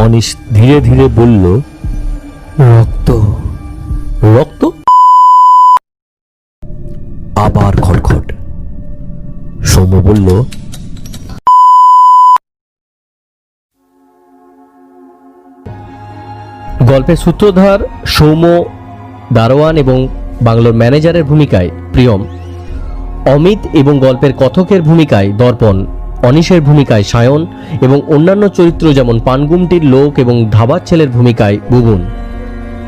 Anise ধীরে ধীরে বলল, রক্ত। রক্ত? আবার খটখট। সৌম্য বলল, গল্পের সূত্রধার সৌম্য দারোয়ান এবং বাংলোর ম্যানেজারের ভূমিকায় প্রিয়ম, অমিত এবং গল্পের কথকের ভূমিকায় দর্পণ, অনিশের ভূমিকায় সায়ন এবং অন্যান্য চরিত্র যেমন পানগুমটির লোক এবং ধাবার ছেলের ভূমিকায় বুবুন।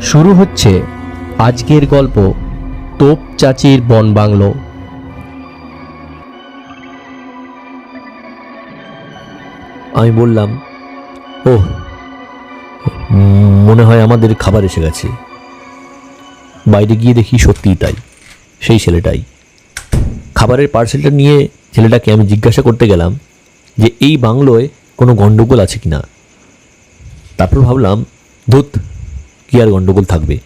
শুরু হচ্ছে আজকের গল্প, তোপ চাচির বন বাংলো। আমি বললাম, ওহ, মনে হয় আমাদের খাবার এসে গেছে। বাইরে গিয়ে দেখি সত্যিই তাই, সেই ছেলেটাই। খাবারের পার্সেলটা নিয়ে ছেলেটাকে আমি জিজ্ঞাসা করতে গেলাম যে এই বাংলোয় কোনো গণ্ডগোল আছে কিনা। তারপর ভাবলাম, ধুত, কি আর গণ্ডগোল থাকবে।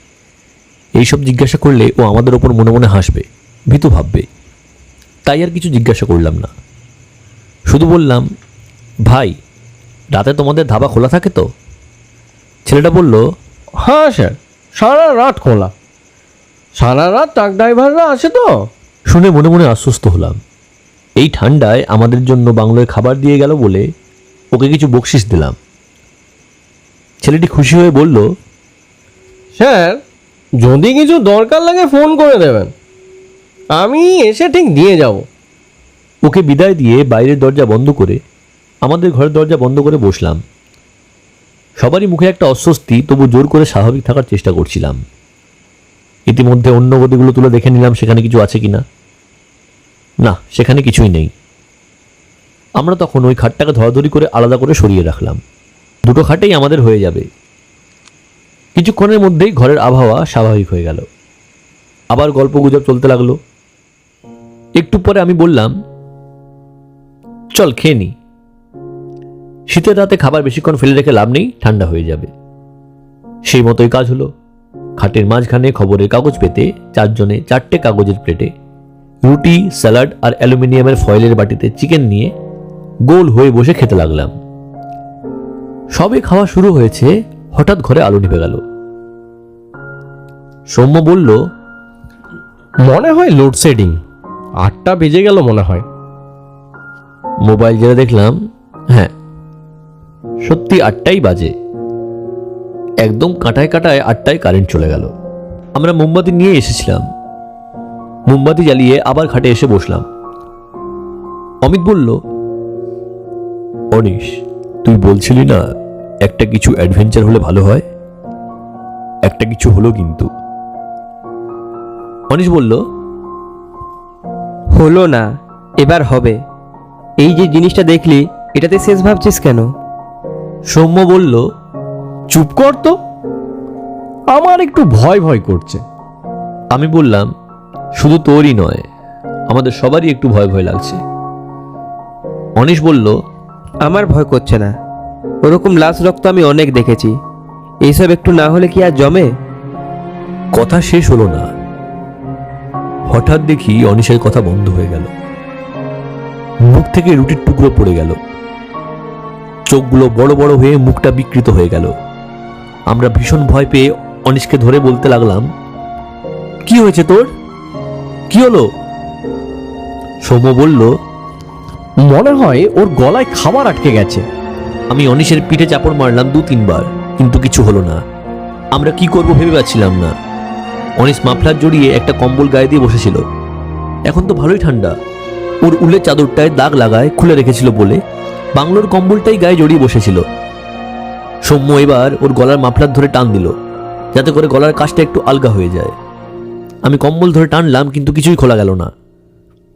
এইসব জিজ্ঞাসা করলে ও আমাদের ওপর মনে মনে হাসবে, ভীতু ভাববে। তাই আর কিছু জিজ্ঞাসা করলাম না, শুধু বললাম, ভাই, রাতে তোমাদের ধাবা খোলা থাকে তো? ছেলেটা বলল, হ্যাঁ স্যার, সারা রাত খোলা। সারা রাত ট্রাক ড্রাইভাররা আসে তো। শুনে মনে মনে আশ্বস্ত হলাম। এই ঠান্ডায় আমাদের জন্য বাংলোয় খাবার দিয়ে গেল বলে ওকে কিছু বকশিস দিলাম। ছেলেটি খুশি হয়ে বলল, স্যার, যদি কিছু দরকার লাগে ফোন করে দেবেন, আমি এসে ঠিক দিয়ে যাব। ওকে বিদায় দিয়ে বাইরের দরজা বন্ধ করে আমাদের ঘরের দরজা বন্ধ করে বসলাম। সবারই মুখে একটা অস্বস্তি, তবু জোর করে স্বাভাবিক থাকার চেষ্টা করছিলাম। ইতিমধ্যে অন্য গদিগুলো তুলে দেখে নিলাম সেখানে কিছু আছে কিনা। না, সেখানে কিছুই নেই। আমরা তখন ওই খাটটাকে ধরাধরি করে আলাদা করে সরিয়ে রাখলাম। দুটো খাটেই আমাদের হয়ে যাবে। কিছুক্ষণের মধ্যেই ঘরের আবহাওয়া স্বাভাবিক হয়ে গেল। আবার গল্পগুজব চলতে লাগলো। একটু পরে আমি বললাম, চল খেয়ে নি। শীতের রাতে খাবার বেশিক্ষণ ফেলে রেখে লাভ নেই, ঠান্ডা হয়ে যাবে। সেই মতোই কাজ হলো। খাটের মাঝখানে খবরের কাগজ পেতে চারজনে চারটে কাগজের প্লেটে রুটি, স্যালাড আর অ্যালুমিনিয়ামের ফয়েলের বাটিতে চিকেন নিয়ে গোল হয়ে বসে খেতে লাগলাম। সবে খাওয়া শুরু হয়েছে, হঠাৎ ঘরে আলো নিভে গেল। সৌম্য বলল, মনে হয় লোডশেডিং, 8টা বেজে গেল মনে হয়। মোবাইল জেলে দেখলাম, হ্যাঁ, সত্যি 8টাই বাজে। একদম কাঁটায় কাঁটায় 8টায় কারেন্ট চলে গেল। আমরা মোমবাতি নিয়ে এসেছিলাম। মোমবাতি জ্বালিয়ে আবার খাটে এসে বসলাম। অমিত বলল, অনিশ, তুই বলছিলি না একটা কিছু অ্যাডভেঞ্চার হলে ভালো হয়? একটা কিছু হলো কিন্তু। অনিশ বলল, হলো না, এবার হবে। এই যে জিনিসটা দেখলি, এটাতে শেষ ভাবছিস কেন? সৌম্য বলল, চুপ কর তো, আমার একটু ভয় ভয় করছে। আমি বললাম, শুধু তোরই নয়, আমাদের সবারই একটু ভয় ভয় লাগছে। অনিশ বলল, আমার ভয় করছে না। ওরকম লাশ রক্ত আমি অনেক দেখেছি। এইসব একটু না হলে কি আর জমে? কথা শেষ হলো না, হঠাৎ দেখি অনিশের কথা বন্ধ হয়ে গেল। মুখ থেকে রুটির টুকরো পড়ে গেল। চোখগুলো বড় বড় হয়ে মুখটা বিকৃত হয়ে গেল। আমরা ভীষণ ভয় পেয়ে অনিশকে ধরে বলতে লাগলাম, কি হয়েছে তোর? কি হলো? সৌম্য বলল, মনে হয় ওর গলায় খাবার আটকে গেছে। আমি অনিশের পিঠে চাপড় মারলাম 2-3 বার, কিন্তু কিছু হলো না। আমরা কি করব ভেবে পাচ্ছিলাম না। অনিশ মাফলার জড়িয়ে একটা কম্বল গায়ে দিয়ে বসেছিল। এখন তো ভালোই ঠান্ডা। ওর উলের চাদরটায় দাগ লাগায় খুলে রেখেছিল বলে বাংলোর কম্বলটাই গায়ে জড়িয়ে বসেছিল। সৌম্য এবার ওর গলার মাফলার ধরে টান দিল, যাতে করে গলার কাজটা একটু আলগা হয়ে যায়। আমি কম্বল ধরে টানলাম, কিন্তু কিছুই খোলা গেল না।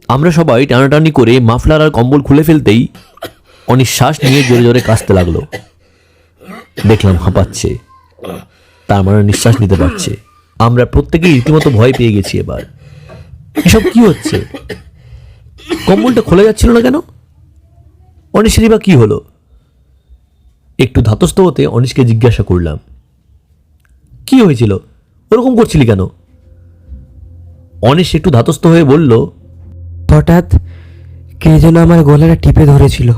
আমরা সবাই টানাটানি করে মাফলার আর কম্বল খুলে ফেলতেই অনিশ শ্বাস নিয়ে জোরে জোরে কাশতে লাগলো। দেখলাম হাঁপাচ্ছে, তার মানে নিঃশ্বাস নিতে পারছে। আমরা প্রত্যেকেই রীতিমতো ভয় পেয়ে গেছি। এবার এসব কি হচ্ছে? কম্বলটা খোলা যাচ্ছিল না কেন? অনিশেরই বা কি হলো? একটু ধাতস্থ হতে অনিশকে জিজ্ঞাসা করলাম, কি হয়েছিল? ওরকম করছিলি কেন? অনিশ একটু ধাতস্থ হয়ে বলল, হঠাৎ কে যেন আমার গলাটা টিপে ধরেছিল,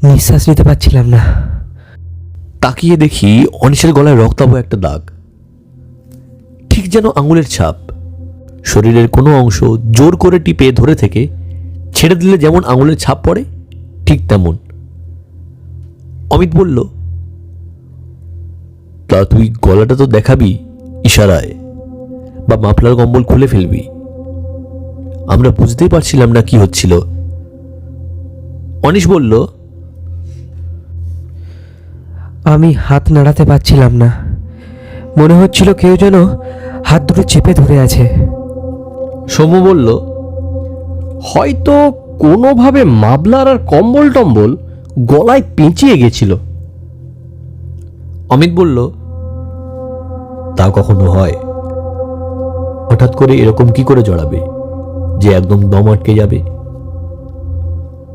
নিঃশ্বাস নিতে পারছিলাম না। তাকিয়ে দেখি অনিশের গলায় রক্তাভ একটা দাগ, ঠিক যেন আঙুলের ছাপ। শরীরের কোনো অংশ জোর করে টিপে ধরে থেকে ছেড়ে দিলে যেমন আঙুলের ছাপ পড়ে, ঠিক তেমন। অমিত বলল, তা তুই গলাটা তো দেখাবি ইশারায়, বা মাফলার কম্বল খুলে ফেলবি। আমরা বুঝতেই পারছিলাম না কি হচ্ছিল। অনিশ বলল, আমি হাত নাড়াতে পারছিলাম না, মনে হচ্ছিল কেউ যেন হাত দুটো চেপে ধরে আছে। সৌম্য বলল, হয়তো কোনোভাবে মাবলার আর কম্বল টম্বল গলায় পেঁচিয়ে গেছিল। অমিত বলল, তা কখনো হয়? হঠাৎ করে এরকম কি করে জড়াবে যে একদম দম আটকে যাবে?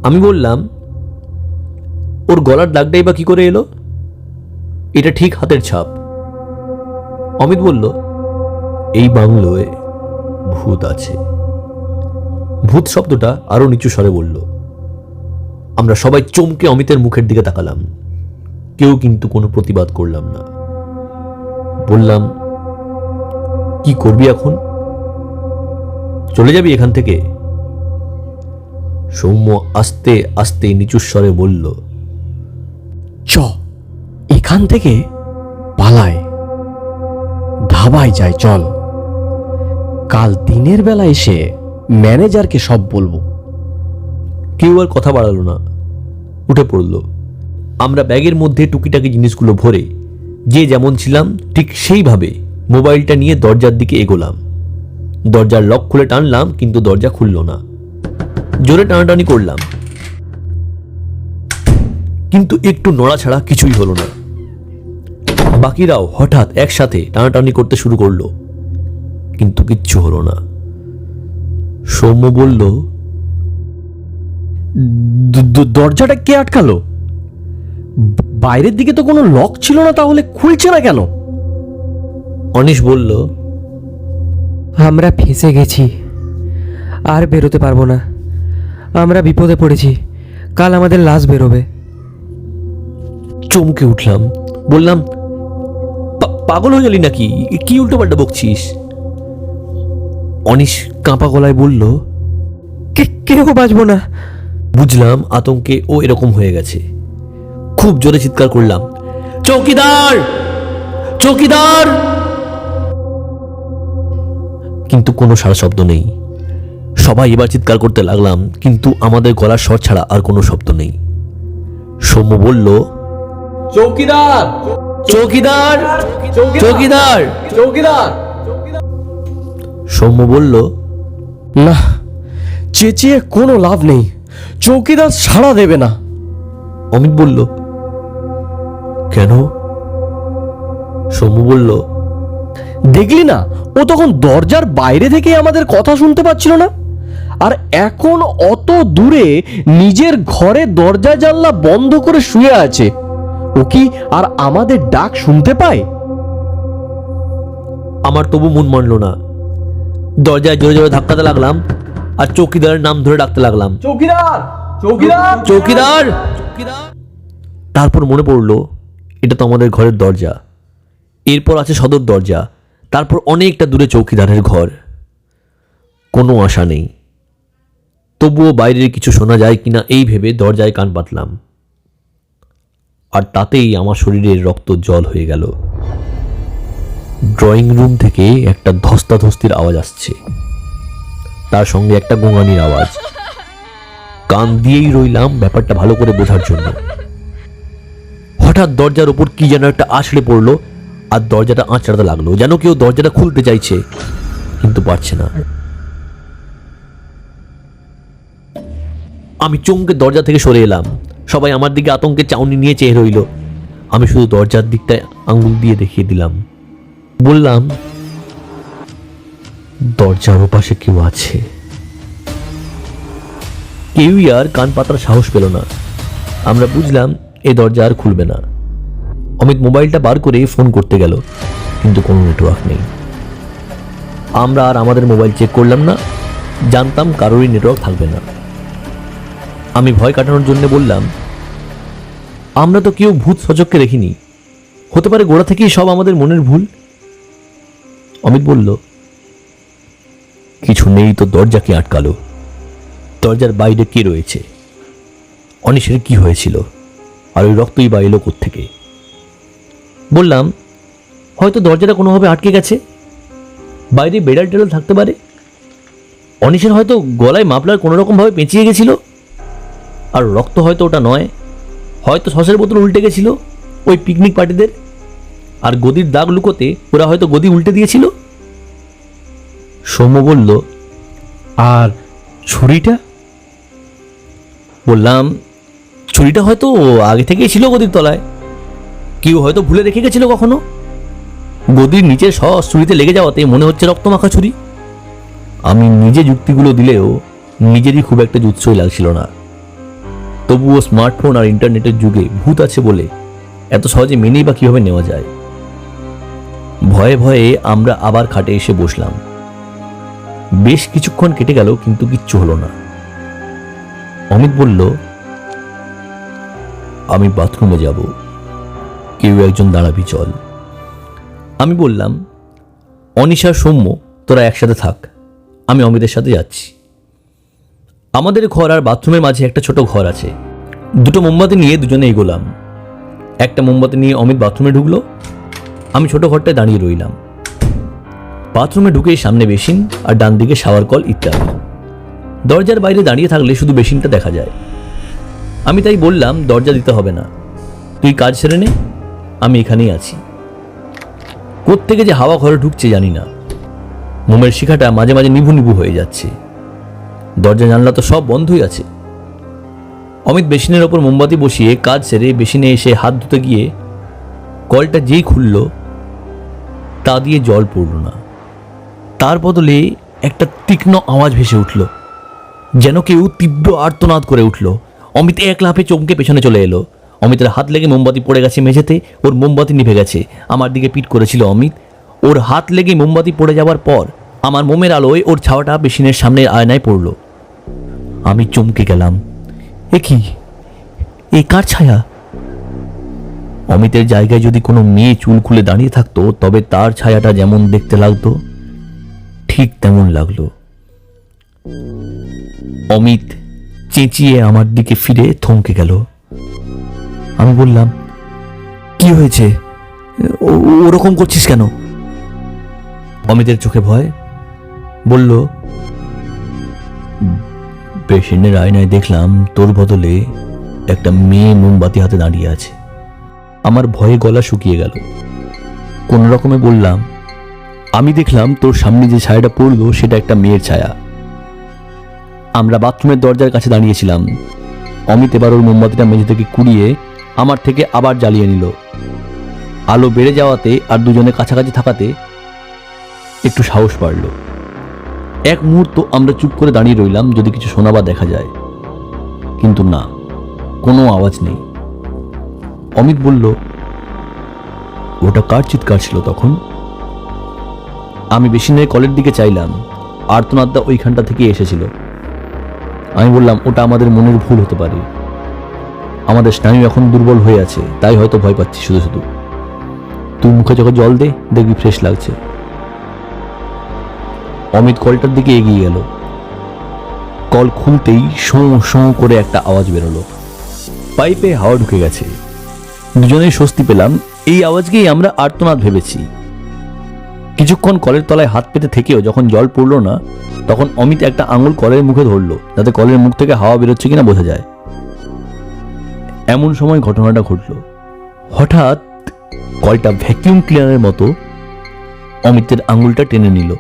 আমি বললাম, ওর গলার দাগটাই বা কি করে এলো? এটা ঠিক হাতের ছাপ। অমিত বলল, এই বাংলোয় ভূত আছে। ভূত শব্দটা আরো নিচু স্বরে বলল। আমরা সবাই চমকে অমিতের মুখের দিকে তাকালাম, কেউ কিন্তু কোনো প্রতিবাদ করলাম না। বললাম, কি করবি এখন? চলে যাবি এখান থেকে? সৌম্য আস্তে আস্তে নিচু স্বরে বলল, চ এখান থেকে পালায়, ধাবায় যাই চল। কাল দিনের বেলা এসে ম্যানেজারকে সব বলবো। কেউ আর কথা বাড়ালো না, উঠে পড়ল। আমরা ব্যাগের মধ্যে টুকিটাকি জিনিসগুলো ভরে যে যেমন ছিলাম ঠিক সেইভাবে মোবাইলটা নিয়ে দরজার দিকে এগোলাম। দরজার লক খুলে টানলাম, কিন্তু দরজা খুলল না। জোরে টানাটানি করলাম, কিন্তু একটু নড়া ছাড়া কিছুই হলো না। বাকিরাও হঠাৎ একসাথে টানাটানি করতে শুরু করলো, কিন্তু কিচ্ছু হলো না। সৌম্য বলল, দরজাটা কে আটকালো? বাইরের দিকে তো কোনো লক ছিল না, তাহলে খুলছে না কেন? অনিশ বলল, আমরা ফেঁসে গেছি, আর বেরোতে পারবো না। আমরা বিপদে পড়েছি, কাল আমাদের লাশ বেরোবে। চমকে উঠলাম, বললাম, পাগল হয়ে গেলি নাকি? কি উল্টোপাল্টা বকছিস? অনিশ কাঁপা গলায় বলল, কেউ বাঁচবো না। বুঝলাম আতঙ্কে ও এরকম হয়ে গেছে। খুব জোরে চিৎকার করলাম, চৌকিদার, চৌকিদার! কিন্তু কোনো সাড়া শব্দ নেই। সবাই এবার চিৎকার করতে লাগলাম, কিন্তু আমাদের গলার স্বর ছাড়া আর কোনো শব্দ নেই। সৌম্য বলল, চৌকিদার, চৌকিদার, চৌকিদার! চৌকিদার! সৌম্য বলল, না, চেঁচিয়ে কোনো লাভ নেই, চৌকিদার সাড়া দেবে না। অমিত বলল, কেন? সৌম্য বলল, দেখলি না, ও তখন দরজার বাইরে থেকে আমাদের কথা শুনতে পাচ্ছিল না, আর এখন অত দূরে নিজের ঘরে দরজা জানলা বন্ধ করে শুয়ে আছে। ও কি আর আমাদের ডাক শুনতে পায়? আমার তবু মন মানল না। দরজায় জোরে জোরে ধাক্কাতে লাগলাম আর চৌকিদারের নাম ধরে ডাকতে লাগলাম, চৌকিদার, চৌকিদার, চৌকিদার! তারপর মনে পড়ল, এটা তো আমাদের ঘরের দরজা। এরপর আছে সদর দরজা, তারপর অনেকটা দূরে চৌকিদারের ঘর। কোনো আশা নেই। তবুও বাইরের কিছু শোনা যায় কিনা এই ভেবে দরজায় কান পাতলাম, আর তাতেই আমার শরীরের রক্ত জল হয়ে গেল। ড্রয়িং রুম থেকে একটা ধস্তাধস্তির আওয়াজ আসছে, তার সঙ্গে একটা গোঙানির আওয়াজ। কান দিয়েই রইলাম ব্যাপারটা ভালো করে বোঝার জন্য। হঠাৎ দরজার ওপর কি যেন একটা আছড়ে পড়লো, আর দরজাটা আঁচড়াতে লাগলো, যেন কেউ দরজাটা খুলতে চাইছে কিন্তু পারছে না। আমি চমকে দরজা থেকে সরে এলাম। সবাই আমার দিকে আতঙ্কে চাউনি নিয়ে চেয়ে রইল। আমি শুধু দরজার দিকটায় আঙুল দিয়ে দেখিয়ে দিলাম, বললাম, দরজার ওপাশে কেউ আছে। কেউই আর কান পাতার সাহস পেল না। আমরা বুঝলাম এই দরজা আর খুলবে না। অমিত মোবাইলটা বার করে ফোন করতে গেল, কিন্তু কোনো নেটওয়ার্ক নেই। আমরা আর আমাদের মোবাইল চেক করলাম না, জানতাম কারোরই নেটওয়ার্ক থাকবে না। আমি ভয় কাটানোর জন্য বললাম, আমরা তো কেউ ভূত সচককে দেখিনি, হতে পারে গোড়া থেকেই সব আমাদের মনের ভুল। অমিত বলল, কিছু নেই তো দরজাকে আটকালো, দরজার বাইরে কে রয়েছে, অনিশের কি হয়েছিল, আর ওই রক্তই বা এলো কোত্থেকে? বললাম, হয়তো দরজাটা কোনোভাবে আটকে গেছে, বাইরে বেড়াল টেড়াল থাকতে পারে, অনিশের হয়তো গলায় মাফলার কোনো রকমভাবে পেঁচিয়ে গেছিল, আর রক্ত হয়তো ওটা নয়, হয়তো সসের বোতল উল্টে গেছিল ওই পিকনিক পার্টিদের, আর গদির দাগ লুকোতে ওরা হয়তো গদি উল্টে দিয়েছিল। সৌম্য বলল, আর ছুরিটা? বললাম, ছুরিটা হয়তো আগে থেকেই ছিল গদির তলায়, কেউ হয়তো ভুলে রেখে গেছিল কখনো, গদির নিচের সস ছুরিতে লেগে যাওয়াতে মনে হচ্ছে রক্তমাখা ছুরি। আমি নিজে যুক্তিগুলো দিলেও নিজেরই খুব একটা জুৎসই লাগছিল না। তবুও স্মার্টফোন আর ইন্টারনেটের যুগে ভূত আছে বলে এত সহজে মেনেই বা কিভাবে নেওয়া যায়। ভয়ে ভয়ে আমরা আবার খাটে এসে বসলাম। বেশ কিছুক্ষণ কেটে গেল, কিন্তু কিচ্ছু হলো না। অমিত বলল, আমি বাথরুমে যাব, কেউ একজন দাঁড়াবি চল। আমি বললাম, অনিশা সৌম্য তোরা একসাথে থাক, আমি অমিতের সাথে যাচ্ছি। আমাদের ঘর আর বাথরুমের মাঝে একটা ছোট ঘর আছে। দুটো মোমবাতি নিয়ে দুজনে এগোলাম। একটা মোমবাতি নিয়ে অমিত বাথরুমে ঢুকলো, আমি ছোট ঘরটায় দাঁড়িয়ে রইলাম। বাথরুমে ঢুকেই সামনে বেসিন আর ডান দিকে শাওয়ার কল ইত্যাদি। দরজার বাইরে দাঁড়িয়ে থাকলে শুধু বেসিনটা দেখা যায়। আমি তাই বললাম, দরজা দিতে হবে না, তুই কাজ সেরে নে, আমি এখানেই আছি। কোত্থেকে যে হাওয়া ঘরে ঢুকছে জানি না, মোমের শিখাটা মাঝে মাঝে নিভু নিভু হয়ে যাচ্ছে। দরজা জানলা তো সব বন্ধই আছে। অমিত বেসিনের ওপর মোমবাতি বসিয়ে কাজ সেরে বেসিনে এসে হাত ধুতে গিয়ে কলটা যেই খুলল, তা দিয়ে জল পড়ল না। তার বদলে একটা তীক্ষ্ণ আওয়াজ ভেসে উঠল, যেন কেউ তীব্র আর্তনাদ করে উঠল। অমিত এক লাফে চমকে পেছনে চলে এলো। অমিতের হাত লেগে মোমবাতি পড়ে গেছে মেঝেতে, ওর মোমবাতি নিভে গেছে। আমার দিকে পিট করেছিল অমিত। ওর হাত লেগে মোমবাতি পড়ে যাওয়ার পর আমার মোমের আলোয় ওর ছাওয়াটা বেসিনের সামনের আয়নায় পড়ল। আমি চমকে গেলাম, এ কি, এ কার ছায়া? অমিতের জায়গায় যদি কোনো মেয়ে চুল খুলে দাঁড়িয়ে থাকতো, তবে তার ছায়াটা যেমন দেখতে লাগতো ঠিক তেমন লাগলো। অমিত চেঁচিয়ে আমার দিকে ফিরে থমকে গেল। আমি বললাম, কি হয়েছে, ওরকম করছিস কেন? অমিতের চোখে ভয়। বলল, বেসিনের আয়নায় দেখলাম তোর বদলে একটা মেয়ে মোমবাতি হাতে দাঁড়িয়ে আছে। আমার ভয়ে গলা শুকিয়ে গেল। কোন রকমে বললাম, আমি দেখলাম তোর সামনে যে ছায়াটা পড়লো সেটা একটা মেয়ের ছায়া। আমরা বাথরুমের দরজার কাছে দাঁড়িয়েছিলাম। অমিত এবার ওর মোমবাতিটা মেঝে থেকে কুড়িয়ে আমার থেকে আবার জ্বালিয়ে নিল। আলো বেড়ে যাওয়াতে আর দুজনে কাছাকাছি থাকাতে একটু সাহস বাড়ল। এক মুহূর্ত আমরা চুপ করে দাঁড়িয়ে রইলাম, যদি কিছু শোনা বা দেখা যায়। কিন্তু না, কোনো আওয়াজ নেই। অমিত বলল, ওটা কার চিৎকার ছিল তখন? আমি বেসিনের কলের দিকে চাইলাম, আর্তনাদটা ওইখানটা থেকে এসেছিল। আমি বললাম, ওটা আমাদের মনের ভুল হতে পারে, আমাদের স্নায়ু এখন দুর্বল হয়ে আছে, তাই হয়তো ভয় পাচ্ছি শুধু শুধু। তুই মুখে যখন জল দে, দেখবি ফ্রেশ লাগছে। অমিত কলটার দিকে এগিয়ে গেল। কল খুলতেই শোঁ শোঁ করে একটা আওয়াজ বেরোলো। পাইপে হাওয়া ঢুকে গেছে। দুজনেই স্বস্তি পেলাম। এই আওয়াজকেই আমরা আর্তনাদ ভেবেছি। কিছুক্ষণ কলের তলায় হাত পেতে থেকেও যখন জল পড়ল না, তখন অমিত একটা আঙুল কলের মুখে ধরলো, যাতে কলের মুখ থেকে হাওয়া বেরোচ্ছে কিনা বোঝা যায়। এমন সময় ঘটনাটা ঘটল। হঠাৎ কলটা ভ্যাকিউম ক্লিনারের মতো অমিতের আঙুলটা টেনে নিল।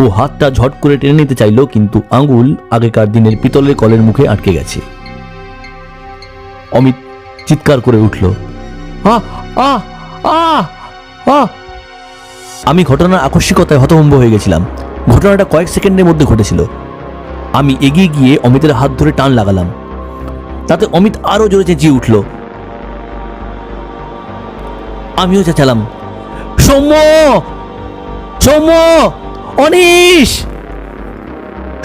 ও হাতটা ঝট করে টেনে নিতে চাইল, কিন্তু আঙুল আগেকার দিনের পিতলের কলের মুখে আটকে গেছে। অমিত চিৎকার করে উঠল, আহ আহ আহ আহ! আমি ঘটনার আকস্মিকতায় হতভম্ব হয়ে গেছিলাম। ঘটনাটা কয়েক সেকেন্ডের মধ্যে ঘটেছিল। আমি এগিয়ে গিয়ে অমিতের হাত ধরে টান লাগালাম। তাতে অমিত আরো জোরে চেঁচিয়ে উঠল। আমিও চেঁচালাম, সৌম্য, সৌম্য, অনিশ!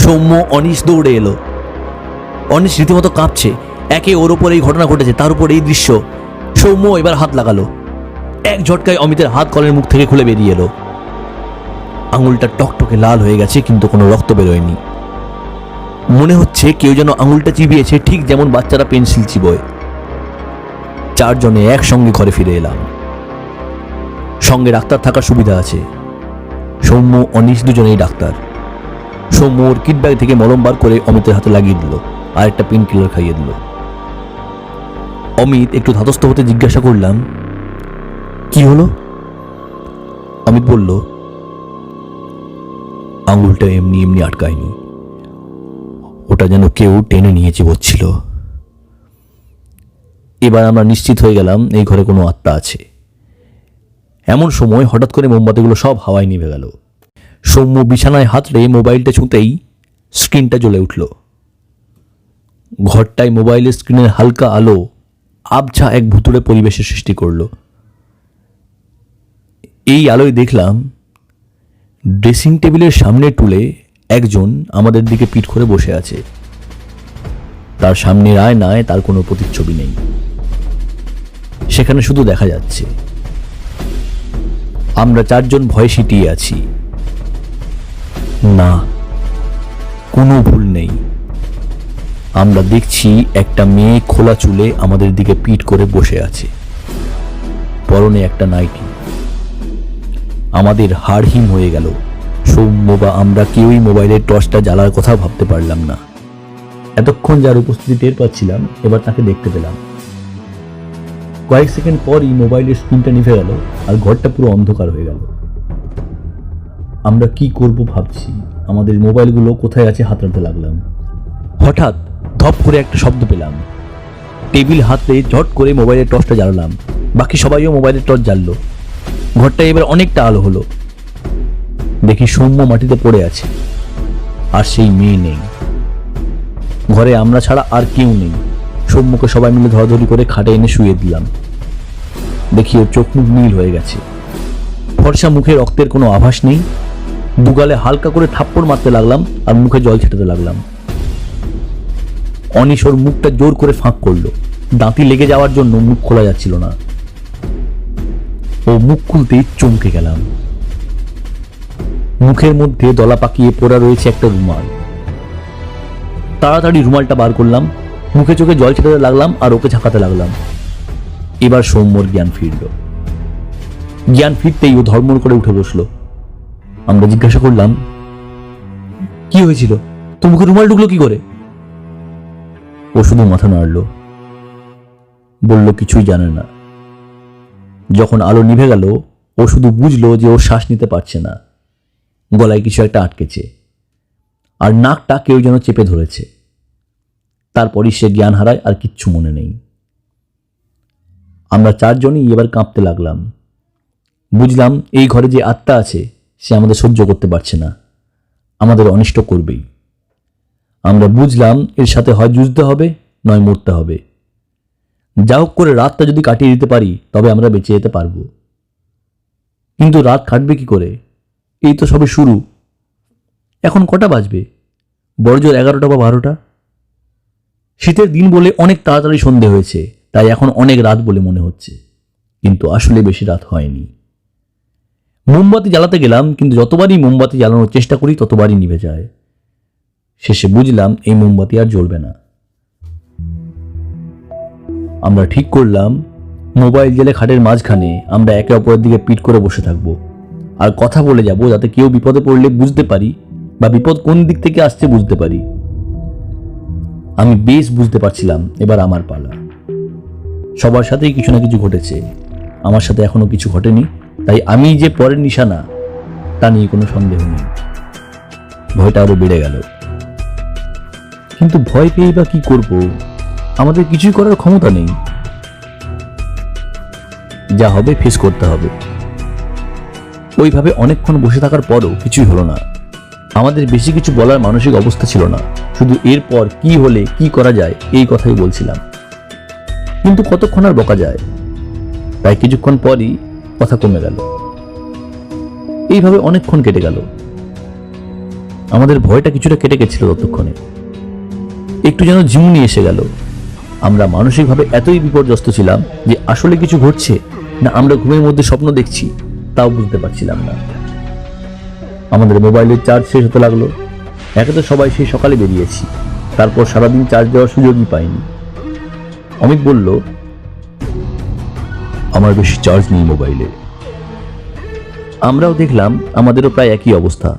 সৌম্য অনিশ দৌড়ে এলো। অনিশ রীতিমতো কাঁপছে। একে ওর ওপর এই ঘটনা ঘটেছে, তার উপর এই দৃশ্য। সৌম্য এবার হাত লাগালো। এক ঝটকায় অমিতের হাত কলের মুখ থেকে খুলে বেরিয়ে এলো। আঙুলটা টকটকে লাল হয়ে গেছে, কিন্তু কোনো রক্ত বেরোয়নি। মনে হচ্ছে কেউ যেন আঙুলটা চিবিয়েছে, ঠিক যেমন বাচ্চারা পেন্সিল চিবোয়। চারজনে একসঙ্গে ঘরে ফিরে এলাম। সঙ্গে ডাক্তার থাকার সুবিধা আছে। সৌম্য, অনিশ দুজনেই ডাক্তার। সৌম্য ওর কিট ব্যাগ থেকে মলম বার করে অমিতের হাতে লাগিয়ে দিল, আর একটা পেন কিলার খাইয়ে দিল। অমিত একটু ধাতস্থ হতে জিজ্ঞাসা করলাম, কি হলো? অমিত বলল, আঙুলটা এমনি এমনি আটকায়নি, ওটা যেন কেউ টেনে নিয়ে চিবোচ্ছিল। এবার আমরা নিশ্চিত হয়ে গেলাম এই ঘরে কোনো আত্মা আছে। এমন সময় হঠাৎ করে মোমবাতিগুলো সব হাওয়ায় নিভে গেল। সৌম্য বিছানায় হাত রেখে মোবাইলটা ছুঁতেই স্ক্রিনটা জ্বলে উঠল। ঘরটায় মোবাইলের স্ক্রিনের হালকা আলো আবছা এক ভুতুড়ে পরিবেশের সৃষ্টি করল। এই আলোয় দেখলাম ড্রেসিং টেবিলের সামনের টুলে একজন আমাদের দিকে পিঠ করে বসে আছে। তার সামনের আয়নায় তার কোনো প্রতিচ্ছবি নেই, সেখানে শুধু দেখা যাচ্ছে আমরা চারজন ভয়ে সিটিয়ে আছি। না, কোনো ভুল নেই। আমরা দেখছি একটা মেয়ে খোলা চুলে আমাদের দিকে পিঠ করে বসে আছে, পরনে একটা নাইটি। আমাদের হাড় হিম হয়ে গেল। সৌম্য বা আমরা কেউই মোবাইলের টর্চটা জ্বালার কথা ভাবতে পারলাম না। এতক্ষণ যার উপস্থিতি টের পাচ্ছিলাম, এবার তাকে দেখতে পেলাম। কয়েক সেকেন্ড পরই মোবাইলের স্ক্রিনটা নিভে গেল, আর ঘরটা পুরো অন্ধকার হয়ে গেল। আমরা কি করব ভাবছি, আমাদের মোবাইলগুলো কোথায় আছে হাতড়াতে লাগলাম। হঠাৎ ধপ করে একটা শব্দ পেলাম। টেবিল হাতে ঝট করে মোবাইলের টর্চটা জ্বালালাম। বাকি সবাইও মোবাইলের টর্চ জ্বাললো। ঘরটা এবার অনেকটা আলো হলো। দেখি সৌম্য মাটিতে পড়ে আছে, আর সেই মেয়ে নেই। ঘরে আমরা ছাড়া আর কেউ নেই। সৌম্যকে সবাই মিলে ধরাধরি করে খাটে এনে শুয়ে দিলাম। দেখি ওর চোখ মুখ নীল হয়ে গেছে। ফর্সা মুখে রক্তের কোনো আভাস নেই। দুগালে হালকা করে থাপ্পড় মারতে লাগলাম, আর মুখে জল ছেটাতে লাগলাম। অনিশ ওর মুখটা জোর করে ফাঁক করলো। দাঁতি লেগে যাওয়ার জন্য মুখ খোলা যাচ্ছিল না। ও মুখ খুলতেই চমকে গেলাম। মুখের মধ্যে দলা পাকিয়ে পড়া রয়েছে একটা রুমাল। তাড়াতাড়ি রুমালটা বার করলাম, মুখে চোখে জল ছেটাতে লাগলাম, আর ওকে ঝাঁকাতে লাগলাম। এবার সৌম্যর জ্ঞান ফিরল। জ্ঞান ফিরতেই ও ধর্মর করে উঠে বসলো। আমরা জিজ্ঞাসা করলাম, কি হয়েছিল? তোর মুখে রুমাল ঢুকলো কি করে? ও শুধু মাথা নাড়ল, বলল কিছুই জানে না। যখন আলো নিভে গেল, ও শুধু বুঝলো যে ও শ্বাস নিতে পারছে না, গলায় কিছু একটা আটকেছে, আর নাকটা কেউ যেন চেপে ধরেছে। তারপরই সে জ্ঞান হারায়, আর কিচ্ছু মনে নেই। আমরা চারজনই এবার কাঁপতে লাগলাম। বুঝলাম এই ঘরে যে আত্মা আছে সে আমাদের সহ্য করতে পারছে না, আমাদের অনিষ্ট করবেই। আমরা বুঝলাম এর সাথে হয় যুঝতে হবে, নয় মরতে হবে। যা হোক করে রাতটা যদি কাটিয়ে দিতে পারি, তবে আমরা বেঁচে যেতে পারবো। কিন্তু রাত কাটবে কি করে? এই তো সবে শুরু। এখন কটা বাজবে? বড়জোর 11টা বা 12টা। শীতের দিন বলে অনেক তাড়াতাড়ি সন্ধে হয়েছে, তাই এখন অনেক রাত বলে মনে হচ্ছে, কিন্তু আসলে বেশি রাত হয়নি। মোমবাতি জ্বালাতে গেলাম, কিন্তু যতবারই মোমবাতি জ্বালানোর চেষ্টা করি ততবারই নিভে যায়। শেষে বুঝলাম এই মোমবাতি আর জ্বলবে না। আমরা ঠিক করলাম মোবাইল জেলে খাটের মাঝখানে আমরা একে অপরের দিকে পিঠ করে বসে থাকবো, আর কথা বলে যাব, যাতে কেউ বিপদে পড়লে বুঝতে পারি, বা বিপদ কোন দিক থেকে আসছে বুঝতে পারি। আমি বেশ বুঝতে পারছিলাম এবার আমার পালা। সবার সাথেই কিছু না কিছু ঘটেছে, আমার সাথে এখনো কিছু ঘটেনি, তাই আমি যে পরের নিশানা তা নিয়ে কোনো সন্দেহ নেই। ভয়টা আরো বেড়ে গেল। কিন্তু ভয় পেয়ে বা কি করব? আমাদের কিছুই করার ক্ষমতা নেই। যা হবে ফেস করতে হবে। ওইভাবে অনেকক্ষণ বসে থাকার পরও কিছুই হলো না। আমাদের বেশি কিছু বলার মানসিক অবস্থা ছিল না, শুধু এরপর কি হলে কি করা যায় এই কথাই বলছিলাম। কিন্তু কতক্ষণ আর বকা যায়? তাই কিছুক্ষণ পরই কথা কমে গেল। এইভাবে অনেকক্ষণ কেটে গেল। আমাদের ভয়টা কিছুটা কেটে গেছিল ততক্ষণে। একটু যেন ঝিমুনি এসে গেল। আমরা মানসিকভাবে এতই বিপর্যস্ত ছিলাম যে আসলে কিছু ঘটছে না আমরা ঘুমের মধ্যে স্বপ্ন দেখছি তাও বুঝতে পারছিলাম না। আমাদের মোবাইলের চার্জ শেষ হতে লাগলো। একে তো সবাই সেই সকালে বেরিয়েছি, তারপর সারাদিন চার্জ দেওয়ার সুযোগই পাইনি। অমিত বলল, আমার বেশি চার্জ নেই মোবাইলে। আমরাও দেখলাম আমাদেরও প্রায় একই অবস্থা।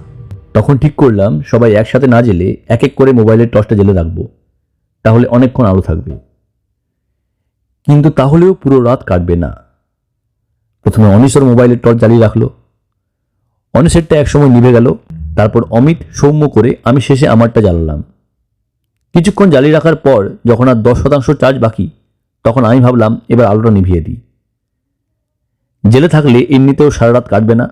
তখন ঠিক করলাম সবাই একসাথে না জেলে এক এক করে মোবাইলের টর্চটা জেলে রাখবো, তাহলে অনেকক্ষণ আলো থাকবে। কিন্তু তাহলেও পুরো রাত কাটবে না। প্রথমে অনিশর মোবাইলের টর্চ জ্বালিয়ে রাখলো। অনিশেরটা একসময় নিভে গেল, তারপর অমিত, সৌম্য করে আমি শেষে আমারটা জ্বালালাম। কিছুক্ষণ জ্বালিয়ে রাখার পর যখন আর 10% চার্জ বাকি, তখন আমি ভাবলাম এবার আলোটা নিভিয়ে দিই। জেলে থাকলে এমনিতেও সারা রাত কাটবে না,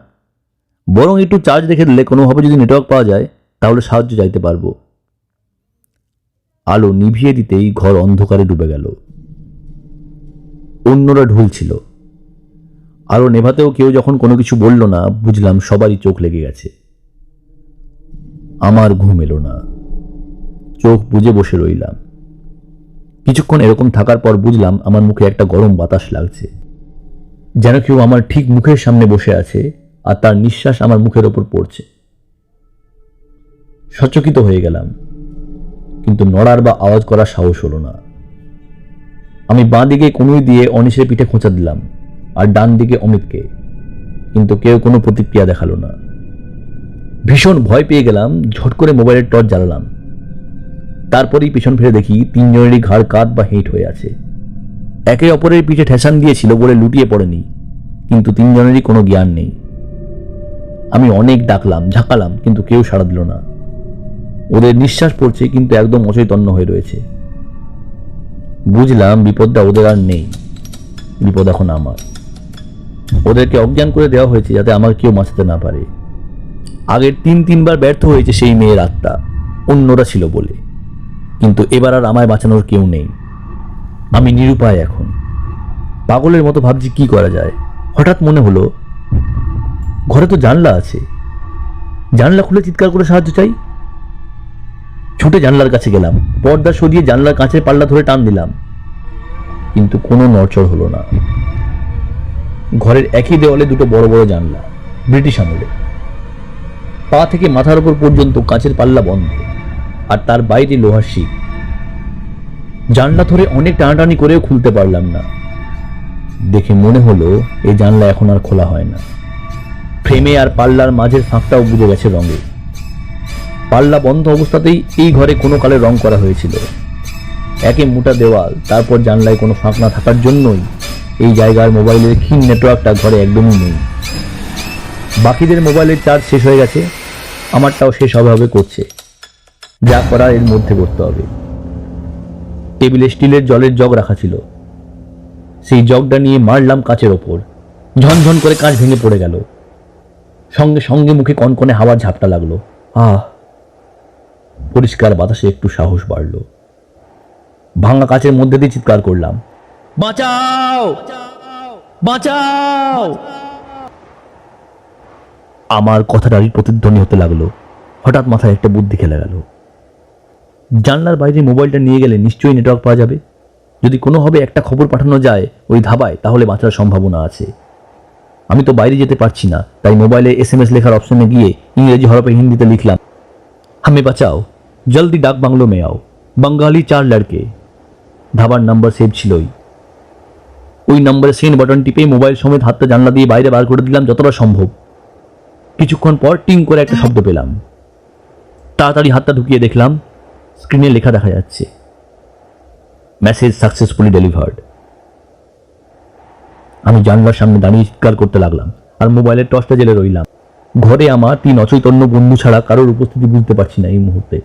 বরং একটু চার্জ রেখে দিলে কোনোভাবে যদি নেটওয়ার্ক পাওয়া যায় তাহলে সাহায্য চাইতে পারবো। আলো নিভিয়ে দিতেই ঘর অন্ধকারে ডুবে গেল। অন্যরা ঢুলছিল। আলো নেভাতেও কেউ যখন কোনো কিছু বলল না, বুঝলাম সবারই চোখ লেগে গেছে। আমার ঘুম এলো না, চোখ বুজে বসে রইলাম। কিছুক্ষণ এরকম থাকার পর বুঝলাম আমার মুখে একটা গরম বাতাস লাগছে, যেন কেউ আমার ঠিক মুখের সামনে বসে আছে আর তার নিঃশ্বাস আমার মুখের ওপর পড়ছে। সচকিত হয়ে গেলাম, কিন্তু নড়ার বা আওয়াজ করার সাহস হলো না। আমি বাঁ দিকে কনুই দিয়ে অনিশের পিঠে খোঁচা দিলাম আর ডান দিকে অমিতকে, কিন্তু কেউ কোনো প্রতিক্রিয়া দেখালো না। ভীষণ ভয় পেয়ে গেলাম, ঝট করে মোবাইলের টর্চ জ্বালালাম। তারপরেই পিছন ফিরে দেখি তিনজনেরই ঘাড় কাত বা হেঁট হয়ে আছে। একে অপরের পিঠে ঠেসান দিয়েছিল বলে লুটিয়ে পড়েনি, কিন্তু তিনজনেরই কোনো জ্ঞান নেই। আমি অনেক ডাকলাম, ঝাঁকালাম, কিন্তু কেউ সাড়া দিল না। ওদের নিঃশ্বাস পড়ছে কিন্তু একদম অচৈতন্য হয়ে রয়েছে। বুঝলাম বিপদটা ওদের আর নেই, বিপদ এখন আমার। ওদেরকে অজ্ঞান করে দেওয়া হয়েছে যাতে আমাকে কেউ বাঁচাতে না পারে। আগের 3-3বার ব্যর্থ হয়েছে সেই মেয়ের আত্মা, অন্যরা ছিল বলে, কিন্তু এবার আর আমায় বাঁচানোর কেউ নেই। আমি নিরুপায় এখন, পাগলের মতো ভাবছি কি করা যায়। হঠাৎ মনে হলো ঘরে তো জানলা আছে, জানলা খুলে চিৎকার করে সাহায্য চাই। ছুটে জানলার কাছে গেলাম, পর্দা সরিয়ে জানলার কাঁচের পাল্লা ধরে টান দিলাম, কিন্তু কোনো নড়চড় হলো না। ঘরের একই দেওয়ালে দুটো বড় বড় জানলা, ব্রিটিশ আমলে। পা থেকে মাথার উপর পর্যন্ত কাঁচের পাল্লা বন্ধ, আর তার বাইরে লোহার শিক। জানলা ধরে অনেক টানাটানি করেও খুলতে পারলাম না। দেখে মনে হলো এই জানলা এখন আর খোলা হয় না। ফ্রেমে আর পাল্লার মাঝের ফাঁকটাও বুঝে গেছে রঙে। পাল্লা বন্ধ অবস্থাতেই এই ঘরে কোনো কালে রং করা হয়েছিল। একে মোটা দেওয়াল, তারপর জানলায় কোনো ফাঁক না থাকার জন্যই এই জায়গার মোবাইলের ক্ষীণ নেটওয়ার্কটা ঘরে একদমই নেই। বাকিদের মোবাইলের চার্জ শেষ হয়ে গেছে, আমারটাও শেষ হবে করছে। যা করার এর মধ্যে করতে হবে। টেবিলে স্টিলের জলের জগ রাখা ছিল, সেই জগটা নিয়ে মারলাম কাচের ওপর। ঝনঝন করে কাঁচ ভেঙে পড়ে গেল। সঙ্গে সঙ্গে মুখে কনকনে হাওয়ার ঝাপটা লাগলো। পরিষ্কার বাতাসে একটু সাহস বাড়ল। ভাঙা কাচের মধ্যে দিয়ে চিৎকার করলাম, বাঁচাও, বাঁচাও। আমার কথাটারই প্রতিধ্বনি হতে লাগলো। হঠাৎ মাথায় একটা বুদ্ধি খেলে গেল। জানলার বাইরে মোবাইলটা নিয়ে গেলে নিশ্চয়ই নেটওয়ার্ক পাওয়া যাবে। যদি কোনোভাবে একটা খবর পাঠানো যায় ওই ধাবায়, তাহলে বাঁচার সম্ভাবনা আছে। আমি তো বাইরে যেতে পারছি না, তাই মোবাইলে SMS লেখার অপশনে গিয়ে ইংরেজি হরফে হিন্দিতে লিখলাম, हमें बचाओ, जल्दी डाक बांग्लो में आओ, बंगाली 4 लड़के। ধাবার নাম্বার সেভ ছিলই। ওই নাম্বারে সেন্ড বাটন টিপে মোবাইল সমেত হাতটা জানলা দিয়ে বাইরে বার করে দিলাম যতটা সম্ভব। কিছুক্ষণ পর টিং করে একটা শব্দ পেলাম। তাড়াতাড়ি হাতটা ঢুকিয়ে দেখলাম স্ক্রিনে লেখা দেখা যাচ্ছে, মেসেজ সাকসেসফুলি ডেলিভার্ড। আমি জানলার সামনে দাঁড়িয়ে চিৎকার করতে লাগলাম আর মোবাইলের টর্চটা জেলে রইলাম। ঘরে আমার 3 অচৈতন্য বন্ধু ছাড়া কারোর উপস্থিতি বুঝতে পারছি না এই মুহূর্তে।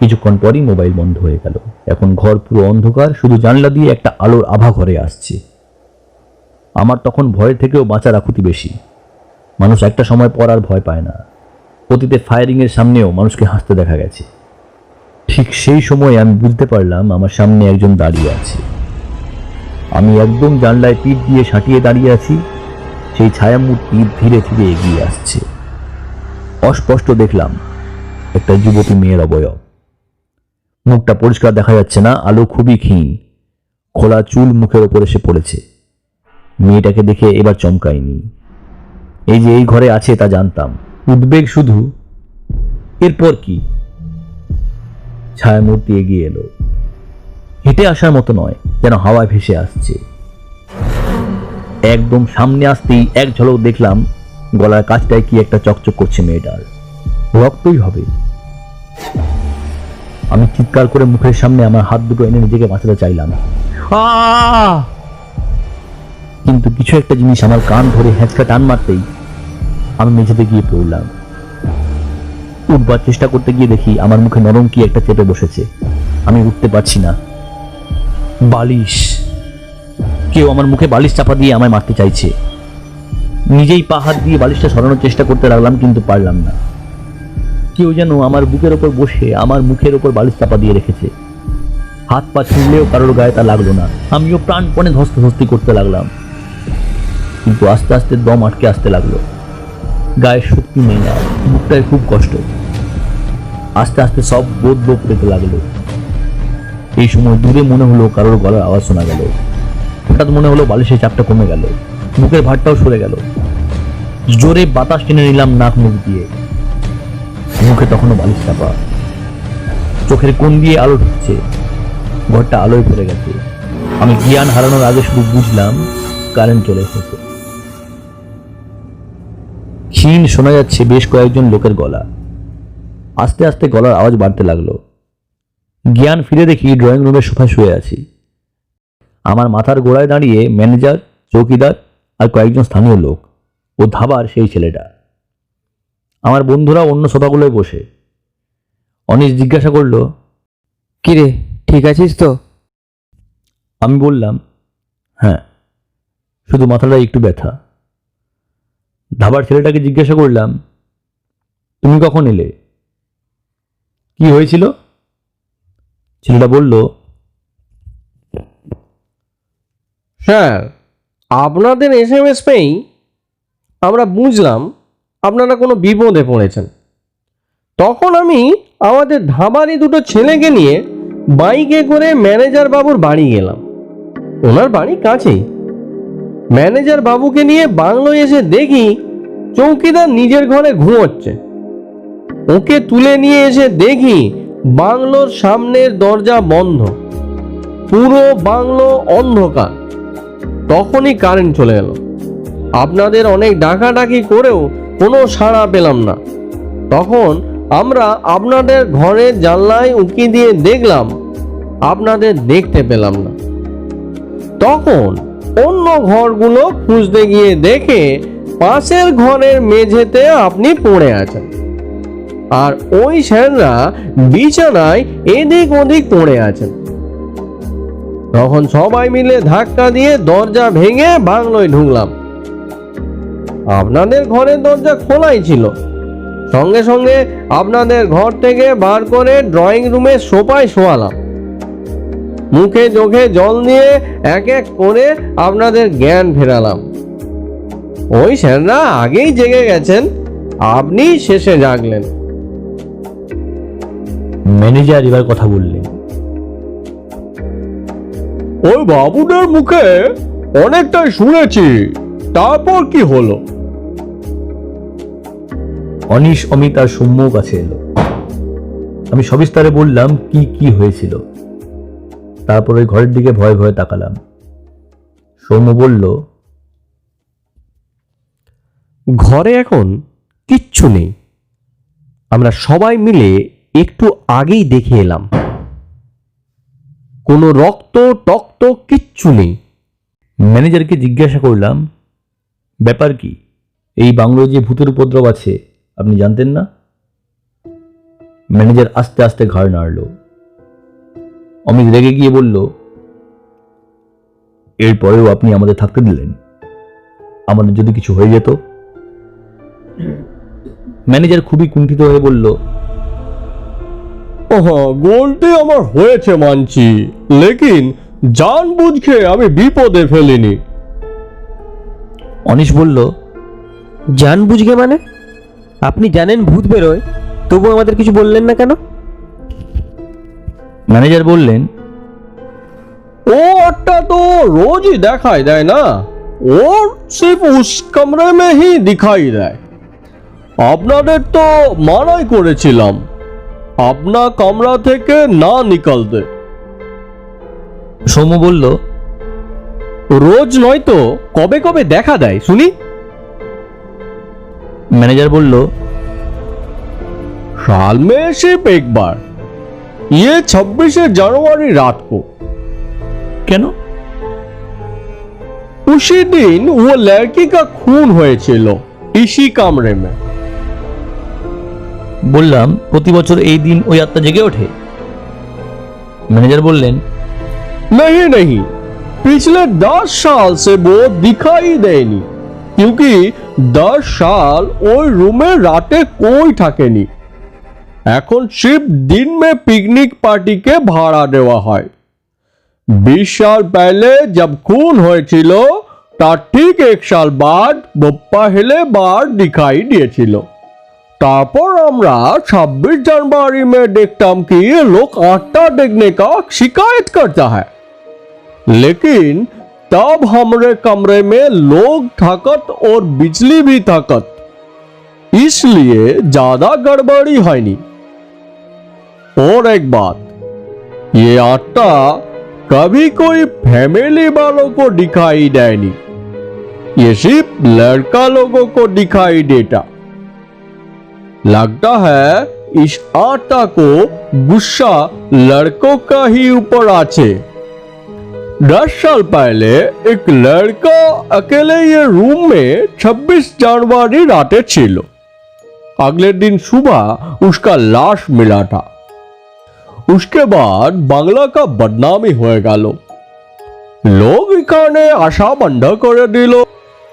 কিছুক্ষণ পরই মোবাইল বন্ধ হয়ে গেল। এখন ঘর পুরো অন্ধকার, শুধু জানলা দিয়ে একটা আলোর আভা ঘরে আসছে। আমার তখন ভয়ের থেকেও বাঁচার আকুতি বেশি। মানুষ একটা সময় পর আর ভয় পায় না। অতীতে ফায়ারিংয়ের সামনেও মানুষকে হাসতে দেখা গেছে। ঠিক সেই সময় আমি বুঝতে পারলাম আমার সামনে একজন দাঁড়িয়ে আছে। আমি একদম জানলায় পিঠ দিয়ে সাঁটিয়ে দাঁড়িয়ে আছি। সেই ছায়ামূর্তি ধীরে ধীরে এগিয়ে আসছে। অস্পষ্ট দেখলাম একটা যুবতী মেয়ের অবয়ব। মুখটা পরিষ্কার দেখা যাচ্ছে না, আলো খুবই ক্ষীণ, খোলা চুল মুখের ওপর এসে পড়েছে। মেয়েটাকে দেখে এবার চমকায়নি। এই যে এই ঘরে আছে তা জানতাম, উদ্বেগ শুধু। এরপর কি? ছায়ামূর্তি এগিয়ে এলো, হেঁটে আসার মতো নয়, যেন হাওয়ায় ভেসে আসছে। একদম সামনে আসতেই এক ঝলক দেখলাম গলার কাছটায় কি একটা চকচক করছে মেয়েটার। রক্তই হবে। আমি চিৎকার করে মুখের সামনে আমার হাত দুটো এনে নিজেকে বাঁচাতে চাইলাম, কিন্তু কিছু একটা জিনিস আমার কান ধরে হ্যাঁচকা টান মারতেই আমি মেঝেতে গিয়ে পড়লাম। উঠবার চেষ্টা করতে গিয়ে দেখি আমার মুখে নরম কি একটা চেপে বসেছে। আমি উঠতে পারছি না। বালিশ! কেউ আমার মুখে বালিশ চাপা দিয়ে আমায় মারতে চাইছে। নিজেই পা হাত দিয়ে বালিশটা সরানোর চেষ্টা করতে লাগলাম, কিন্তু পারলাম না। কেউ যেন আমার বুকের ওপর বসে আমার মুখের ওপর বালিশ চাপা দিয়ে রেখেছে। হাত পা ছুঁড়লেও কারোর গায়ে তা লাগলো না। আমিও প্রাণপণে ধস্তাধস্তি করতে লাগলাম, কিন্তু আস্তে আস্তে দম আটকে আসতে লাগলো। গায়ে শক্তি নেই আর বুকটায় খুব কষ্ট। আস্তে আস্তে সব বোধ পেতে লাগলো। এই সময় দূরে মনে হলো কারোর গলার আওয়াজ শোনা গেল। হঠাৎ মনে হলো বালিশের চাপটা কমে গেল, মুখের ভারটাও সরে গেল। জোরে বাতাস টেনে নিলাম নাক মুখ দিয়ে। মুখে তখনও বালিশ চাপা। চোখের কোণ দিয়ে আলো ঢুকছে। ঘরটা আলোয় ভরে গেছে। আমি জ্ঞান হারানোর আগে শুধু বুঝলাম কারেন্ট চলে এসেছে। ক্ষীণ শোনা যাচ্ছে বেশ কয়েকজন লোকের গলা। আস্তে আস্তে গলার আওয়াজ বাড়তে লাগলো। জ্ঞান ফিরে দেখি ড্রয়িং রুমের সোফায় শুয়ে আছি। আমার মাথার গোড়ায় দাঁড়িয়ে ম্যানেজার, চৌকিদার আর কয়েকজন স্থানীয় লোক ও ধাবার সেই ছেলেটা। আমার বন্ধুরা অন্য সোফাগুলোয় বসে। অনিশ জিজ্ঞাসা করলো, কিরে, ঠিক আছিস তো? আমি বললাম, হ্যাঁ, শুধু মাথাটা একটু ব্যথা। ধাবার ছেলেটাকে জিজ্ঞাসা করলাম, তুমি কখন এলে? কি হয়েছিল? ছেলেটা বলল, স্যার, আপনাদের SMS পেয়েই আমরা বুঝলাম আপনারা কোনো বিপদে পড়েছেন। তখন আমি আমাদের ধাবারই দুটো ছেলেকে নিয়ে বাইকে করে ম্যানেজার বাবুর বাড়ি গেলাম। ওনার বাড়ি কাছেই। ম্যানেজার বাবুকে নিয়ে বাংলোয় এসে দেখি চৌকিদার নিজের ঘরে ঘুমোচ্ছে। ওকে তুলে নিয়ে এসে দেখি বাংলোর সামনের দরজা বন্ধ, পুরো বাংলো অন্ধকার। তখনই কারেন্ট চলে গেল। আপনাদের অনেক ডাকাডাকি করেও কোনো সাড়া পেলাম না। তখন আমরা আপনাদের ঘরের জানলায় উঁকি দিয়ে দেখলাম, আপনাদের দেখতে পেলাম না। তখন অন্য ঘরগুলো খুঁজতে গিয়ে দেখে পাশের ঘরের মেঝেতে আপনি পড়ে আছেন, আর ওই স্যাররা বিছানায় এদিক ওদিক পড়ে আছেন। তখন সবাই মিলে ধাক্কা দিয়ে দরজা ভেঙে বাংলোয় ঢুকলাম। আপনাদের ঘরের দরজা খোলাই ছিল। সঙ্গে সঙ্গে আপনাদের ঘর থেকে বার করে ড্রয়িং রুমের সোফায় শোয়ালাম। মুখে চোখে জল দিয়ে এক এক করে আপনাদের জ্ঞান ফেরালাম। ওই স্যাররা আগেই জেগে গেছেন, আপনি শেষে জাগলেন। ম্যানেজার এবার কথা বললেন, ওই বাবুদের মুখে অনেকটাই শুনেছি, তারপর কি হলো? অনিশ, অমিত আর সৌম্যও কাছে এলো। আমি সবিস্তারে বললাম কি কি হয়েছিল। তারপর ওই ঘরের দিকে ভয়ে ভয়ে তাকালাম। সৌম্য বলল, ঘরে এখন কিচ্ছু নেই। আমরা সবাই মিলে একটু আগেই দেখে এলাম, কোনো রক্ত টক্ত কিচ্ছু নেই। ম্যানেজারকে জিজ্ঞাসা করলাম, ব্যাপার কি? এই বাংলোয় যে ভূতের উপদ্রব আছে আপনি জানতেন না? ম্যানেজার আস্তে আস্তে ঘাড় নাড়ল। অমিত রেগে গিয়ে বলল, এরপরেও আপনি আমাদের থাকতে দিলেন? আমাদের যদি কিছু হয়ে যেত? ম্যানেজার খুবই কুণ্ঠিত হয়ে বলল, গোলটি আমার হয়েছে মানছি, লেকিন জান বুঝকে আমি বিপদে ফেলিনি। অনিশ বলল, জান বুঝগে মানে? আপনি জানেন ভূত বেরোয়, তবু আমাদের কিছু বললেন না কেন? ম্যানেজার বললেন, ও আটটা তো রোজই দেখাই দেয় না, ওর সির্ফ উস কমরে মে হি দিখাই দেয়। আপনাদের তো মানাই করেছিলাম আপনা কামরা থেকে না নিকলতে। সৌম্য বলল, রোজ নয় তো কবে কবে দেখা দেয় শুনি? ম্যানেজার বলল, साल में सिर्फ एक बार, ये 26 जनवरी रात को। কেন? उसी दिन वो लड़की का खून হয়েছিল इसी कमरे में। বললাম, প্রতি বছর এই দিন ওই আত্মা জেগে ওঠে? ম্যানেজার বললেন, नहीं नहीं, पिछले 10 साल से वो दिखाई देनी, क्योंकि 10 साल ওই রুমে রাতে कोई থাকেনি। এখন सिर्फ दिन में पिकनिक पार्टी के भाड़ा দেওয়া হয়। 20 साल पहले जब खून হয়েছিল তার ঠিক 1 साल बाद वो पहले बार दिखाई দিয়েছিল। তারপর আমরা 26 जनवरी में देखताम कि ये लोग आत्मा देखने का शिकायत करता है, लेकिन तब हमारे कमरे में लोग थकत और बिजली भी थकत, इसलिए ज्यादा गड़बड़ी है नहीं। और एक बात, ये आत्मा कभी कोई फैमिली वालों को दिखाई देनी, ये सिर्फ लड़का लोगों को दिखाई देता। लगता है इस आत्मा को गुस्सा लड़कों का ही ऊपर आछे। 10 साल पहले एक लड़का अकेले ये रूम में 26 जनवरी राते छिलो। अगले दिन सुबह उसका लाश मिला था। उसके बाद बांग्ला का बदनामी हो गया। लोग इखाने आशा बंद कर दिल।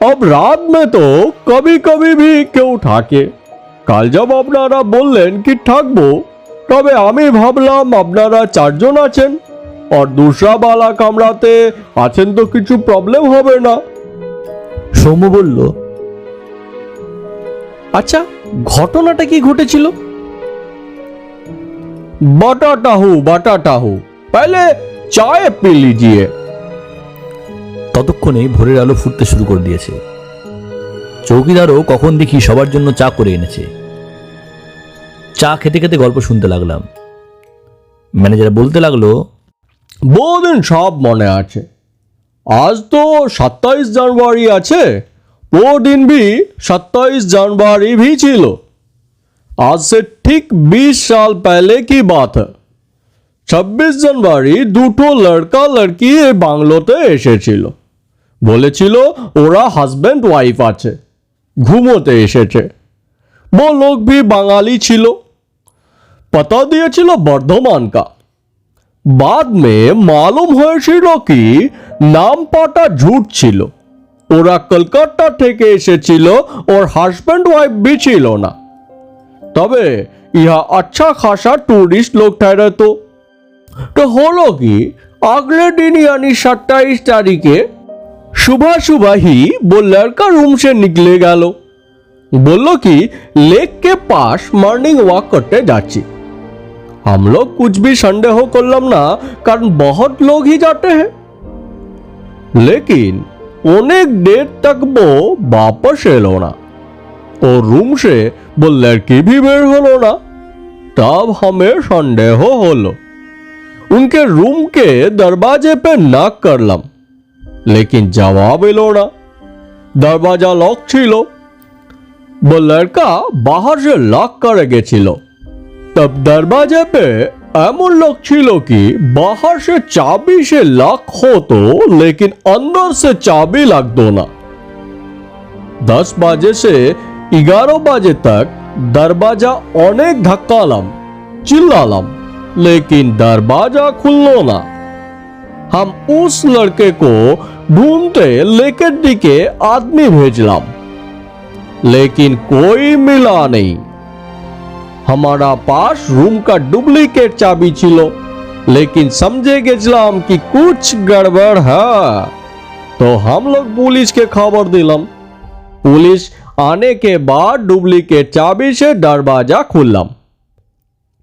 अब रात में तो कभी कभी भी क्यों থাকে। কাল जब আপনারা বললেন কি থাকবো, তবে আমি ভাবলাম আপনারা 4 জন আছেন আর दूसरा वाला কামরাতে আছেন তো কিছু প্রবলেম হবে না। সৌম্য বলল, আচ্ছা ঘটনাটা কি ঘটেছিল? बताता हूँ, पहले चाय पी लीजिए। ততক্ষণে ভোরের আলো ফুটতে শুরু করে দিয়েছে। চৌকিদারও কখন দেখি সবার জন্য চা করে এনেছে। চা খেতে খেতে গল্প শুনতে লাগলাম। ম্যানেজার বলতে লাগলো, বহুদিন সব মনে আছে। आज तो 27 जनवरी আছে, वो दिन भी 27 जनवरी भी ছিল। आज से ठीक 20 साल पहले की बात है। 26 जनवरी দুটো লড়কা লড়কি এই বাংলোতে এসেছিল। বলেছিল ওরা হাজবেন্ড ওয়াইফ আছে, ঘুমোতে এসেছে। वो लोग भी বাঙালি ছিল। पता দিয়েছিল বর্ধমান का। बाद में मालूम হয়েছিল কি নাম পাটা ঝুট ছিল। ওরা কলকাতা থেকে এসেছিল, ওর হাজবেন্ড ওয়াইফ भी ছিল না। তবে ইহা अच्छा खासा टूरिस्ट लोग ठहरतो। तो হলো কি अगले दिन यानी 27 तारीखे सुबह सुबह ही वो लड़का रूम से निकले गल। बोलो कि लेक के पास मॉर्निंग वॉक करते जाच्छी। हम लोग कुछ भी संदेह करलाम ना, कारण बहुत लोग ही जाते हैं। लेकिन अनेक देर तक वो वापस एलो ना और रूम से वो लड़की भी बेर हलो ना। तब हमें संदेह हलो। उनके रूम के दरवाजे पे नॉक करलाम, लेकिन जवाब एलो ना। दरवाजा लॉक छिलो। वो लड़का बाहर से लॉक करे गेछिलो। तब दरवाजे पे एमन लॉक छिलो कि बाहर से चाबी से लॉक हो तो, लेकिन अंदर से चाबी लगतो ना। 10 बजे से 11 बजे तक दरवाजा अनेक धक्कालाम, चिल्लालाम, लेकिन दरवाजा खुललो ना। हम उस लड़के को ढूंढते लेकर दिखे आदमी भेजलाम, लेकिन कोई मिला नहीं। हमारा पास रूम का डुप्लीकेट चाबी छिलो, लेकिन समझे गेछलाम कि कुछ गड़बड़ है। तो हम लोग पुलिस के खबर दिलाम। पुलिस आने के बाद डुप्लीकेट चाबी से दरवाजा खुललाम।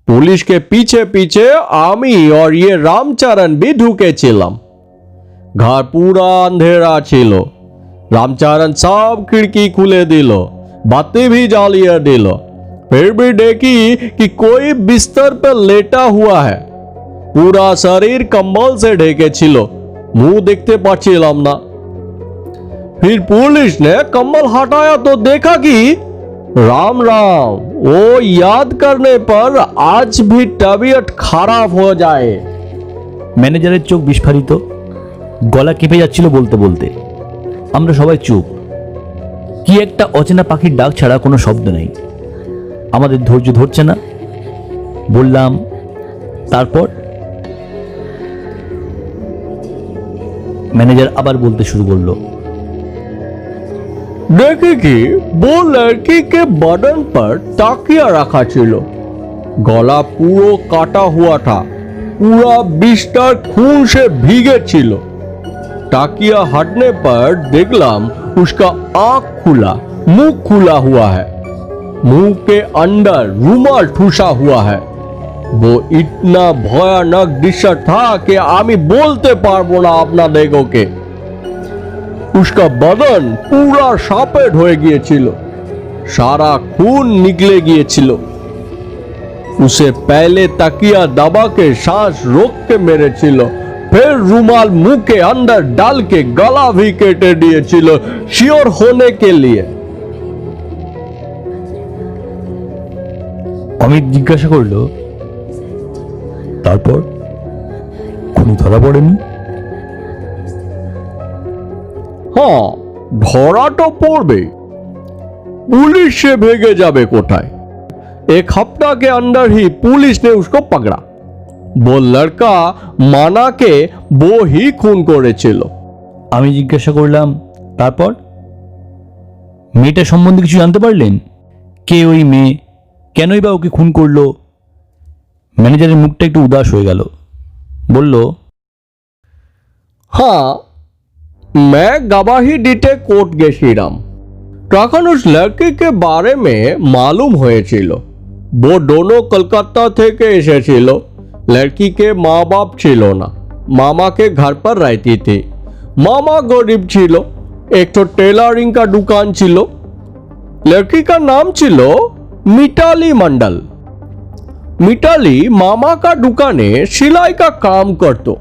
पुलिस के पीछे पीछे आमी और ये रामचरण भी ढुके छिलाम। घर पूरा अंधेरा छिलो। रामचरण सब खिड़की खुले दिलो, बत्ती भी जलिए दिलो। फिर भी देखी कि कोई बिस्तर पर लेटा हुआ है। पूरा शरीर कंबल से ढेके छिलो, मुंह देखते पाच्छिलाम ना। फिर पुलिस ने कंबल हटाया तो देखा कि राम राम, वो याद करने पर आज भी तबीयत खराब हो जाए। ম্যানেজারের চোখ বিস্ফারিত, গলা কেঁপে যাচ্ছিল বলতে বলতে। আমরা সবাই চুপ। কি একটা অচেনা পাখির ডাক ছাড়া কোনো শব্দ নেই। আমাদের ধৈর্য ধরছে না। বললাম, তারপর? ম্যানেজার আবার বলতে শুরু করলো, देखे कि वो लड़की के बदन पर ताकिया रखा छिलो, गला पूरा काटा हुआ था, पूरा बिस्तर खून से भीगे छिलो। ताकिया हटने पर देखलाम उसका आंख खुला, मुंह खुला हुआ है, मुंह के अंदर रुमाल ठूसा हुआ है। वो इतना भयानक दृश्य था कि आमी बोलते पारबो ना अपना देखो के। उसका बदन पूरा सफेद हो गिয়েছিল, सारा खून निकले गिয়েছিল। उसे पहले तकिया दबा के सांस रोक के मेरे छिलो, फिर रुमाल मुंह के अंदर डाल के गला भी केटे दिए छिलो, श्योर होने के लिए। অমিত জিজ্ঞাসা করলো, তারপর? খুনি ধরা পড়েনি? हाँ, धरा तो पड़बे, पुलिस से भेगे जाबे कोठाय। एक हफ्ता के अंदर ही पुलिस ने उसको पकड़ा। वो लड़का माना के वो ही खून করেছিল। আমি জিজ্ঞাসা করলাম, তারপর? মেয়েটা সম্বন্ধে কিছু জানতে পারলেন? কে ওই মেয়ে? কেনই বা ওকে খুন করলো? ম্যানেজারের মুখটা একটু উদাস হয়ে গেল। বলল, हाँ, मैं गवाही दीते कोर्ट गेছিলাম। তখন उस लड़की के बारे में मालूम হয়েছিল। वो दोनों कलकत्ता থেকে এসেছিল। लड़की के माँ बाप ছিল না, मामा के घर पर रहती थी। मामा गरीब ছিল, एक तो टेलरिंग का दुकान ছিল। लड़की का नाम ছিল मिताली मंडल। मिताली मामा का दुकाने सिलाई का काम करतो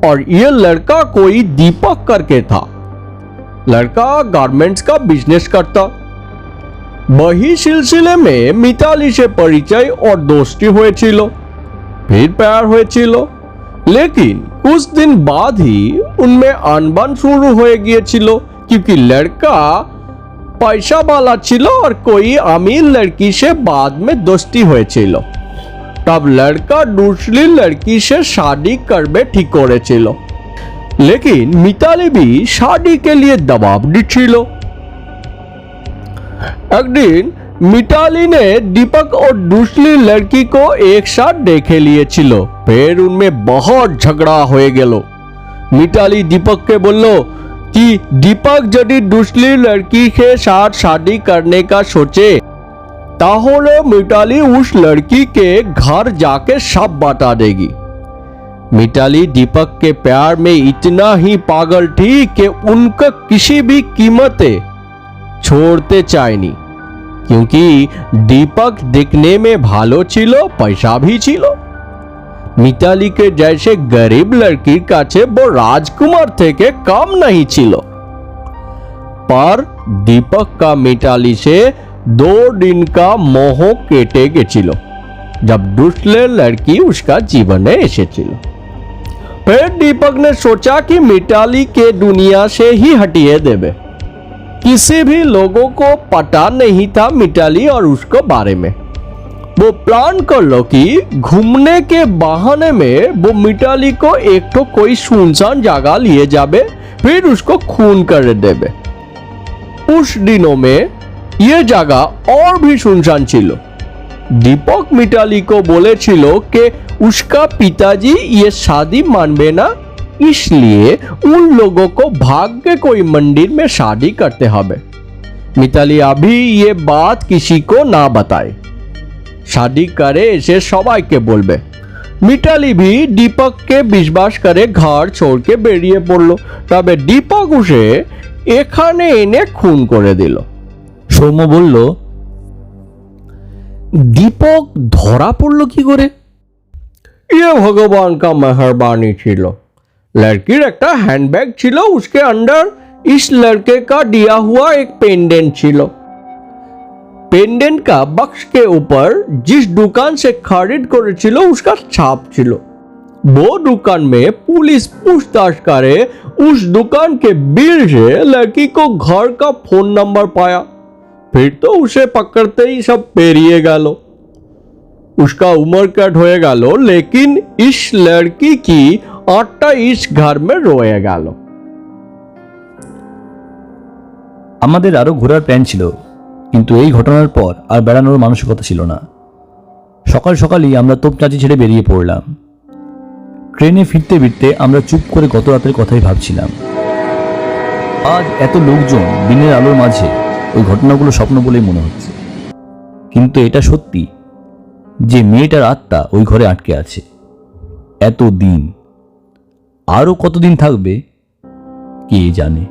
और ये लड़का कोई दीपक करके था। लड़का गारमेंट्स का बिजनेस करता। वही सिलसिले में मिताली से परिचय और दोस्ती হয়েছিল, फिर प्यार হয়েছিল। लेकिन कुछ दिन बाद ही उनमें अनबन शुरू হয়ে গিয়েছিল, क्योंकि लड़का पैसा वाला ছিল और कोई अमीर लड़की से बाद में दोस्ती হয়েছিল। तब लड़का दूसरी लड़की से शादी करबे ठीक করেছিল। लेकिन मिताली भी शादी के लिए दबाव दिच्छिल। एक दिन मिताली ने दीपक और दूसरी लड़की को एक साथ देखे लिए छिलो, फिर उनमें बहुत झगड़ा हो गेलो। मिताली दीपक के बोलो कि दीपक यदि दूसरी लड़की के साथ शादी करने का सोचे ताहले मिताली उस लड़की के घर जाके सब बता देगी। मिताली दीपक के प्यार में इतना ही पागल थी कि उनका किसी भी कीमते छोड़ते चाहनी, क्योंकि दीपक दिखने में भालो छिलो, पैसा भी छिलो। मिताली के जैसे गरीब लड़की काछे वो राजकुमार थे के कम नहीं छिलो। पर दीपक का मिताली से 2 दिन का मोह केटे गेछिलो, जब दूसरे लड़की उसका जीवन में एसेछिलो। फिर दीपक ने सोचा कि मिताली के दुनिया से ही हटिए देवे। किसी भी लोगों को पता नहीं था मिताली और उसको बारे में। वो प्लान कर लो कि घूमने के बहाने में वो मिताली को एक तो कोई सुनसान जगह लिए जाबे, फिर उसको खून कर देवे। उस दिनों में ये जगह और भी सुनसान छिलो। दीपक मिताली को बोले छिलो कि उसका पिताजी ये शादी मानबे ना, इसलिए उन लोगों को भाग के कोई मंदिर में शादी करते हबे। मिताली अभी ये बात किसी को ना बताए, शादी करे ऐसे सबाई के बोलबे। मिताली भी दीपक के विश्वास करे घर छोड़ के বেরিয়ে পড়লো। তবে দীপক উসে এখানে এনে খুন করে দিল। সৌম্য বলল, दीपक ধরা পড়লো কি করে? ये भगवान का मेहरबानी छिलो। लड़कीर एक हैंडबैग छिलो, उसके अंदर इस लड़के का दिया हुआ एक पेंडेंट छिलो। पेंडेंट का बक्स के ऊपर जिस दुकान से खरीद करे छिलो उसका छाप छिलो। वो दुकान में पुलिस पूछताछ करे उस दुकान के बिल से लड़की को घर का फोन नंबर पाया। फिर तो उसे पकड़ते ही सब पेरिए गलो। उसका उम्र कट हो गलो, लेकिन इस लड़की की आत्मा इस घर में रोए गलो। আমাদের আরো ঘোরার প্ল্যান ছিল, কিন্তু এই ঘটনার পর আর বেড়ানোর মানসিকতা ছিল না। সকাল সকালই আমরা তোপচাঁচি ছেড়ে বেরিয়ে পড়লাম। ট্রেনে ফিরতে ফিরতে আমরা চুপ করে গত রাতের কথাই ভাবছিলাম। আজ এত লোকজন দিনের আলোর মাঝে ওই ঘটনাগুলো স্বপ্ন বলেই মনে হচ্ছে, কিন্তু এটা সত্যি যে মেয়েটার আত্মা ওই ঘরে আটকে আছে এত দিন। আরও কতদিন থাকবে কে জানে।